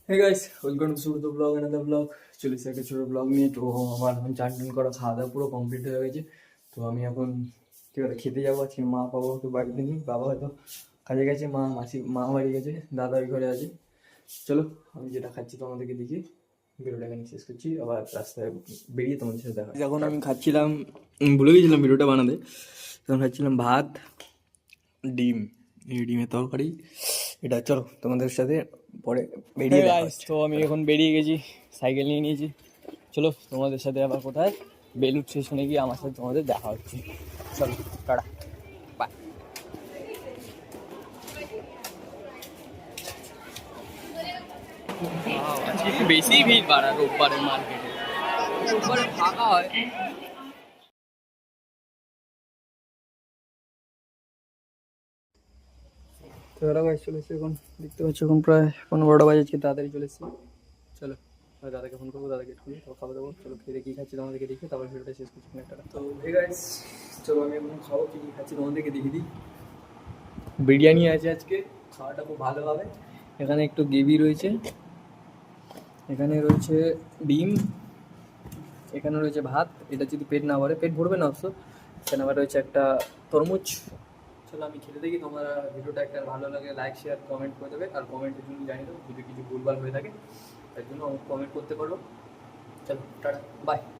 Hey guys, welcome to Subrata blog, another blog. চলেছে একটা ছোটো ব্লগ নিয়ে। তো আমার এখন চান টান করা, খাওয়া দাওয়া পুরো কমপ্লিট হয়ে গেছে। তো আমি এখন কি বলে খেতে যাবো। আজকে মা বাবা হয়তো বাড়িতে নেই, বাবা হয়তো কাজে গেছে, মা বাড়ি গেছে, দাদা ওই ঘরে আছে। চলো আমি যেটা খাচ্ছি তোমাদেরকে দেখি। ভিডিওটা এখানে শেষ করছি, আবার রাস্তায় বেরিয়ে তোমাদের সাথে দেখা। যখন আমি খাচ্ছিলাম, ভুলে গেছিলাম ভিডিওটা বানাতে। তখন খাচ্ছিলাম ভাত, ডিম, এই ডিমের তরকারি। এটা চলো তোমাদের সাথে পরে বেরিয়ে দেখা হচ্ছে। তো আমি এখন বেরিয়ে গেছি, সাইকেল নিয়ে নিয়েছি। চলো তোমাদের সাথে আবার কোথায় বেলুড় স্টেশনে গিয়ে আমার সাথে তোমাদের দেখা হচ্ছে। চলো টাটা, বাই। আজকে একটু বেশি ভিড় বাড়া রোববারের মার্কেটে, রোববারে ফাঁকা হয়। তো ওরা গাছ চলে এসছে, এখন দেখতে পাচ্ছি এখন প্রায় 15-12টা বাজে। আজকে তাড়াতাড়ি চলে এসছি। চলো আমি দাদাকে ফোন করবো, দাদাকে একটু খাবার দেবো। চলো খেয়ে কী খাচ্ছি তোমাদেরকে দেখি, তারপর ভিডিওটা শেষ করছি একটা। তো হে গাইস, চলো আমি এখন খাবো, কী কী খাচ্ছি তোমাদেরকে দেখিয়ে দিই। বিরিয়ানি আছে আজকে, খাওয়াটা খুব ভালো হবে। এখানে একটু গ্রেভি রয়েছে, এখানে রয়েছে ডিম, এখানে রয়েছে ভাত। এটা যদি পেট না ভরে, পেট ভরবে না অবশ্য। এখানে আবার রয়েছে একটা তরমুজ। চলো আমি খেতে দেখি। তোমরা ভিডিওটা একটা ভালো লাগে লাইক শেয়ার কমেন্ট করে দেবে, আর কমেন্টের জন্য জানিয়ে দেবো যদি কিছু ভুলভাল হয়ে থাকে, তার জন্য কমেন্ট করতে পারো। চলো টাটা, বাই।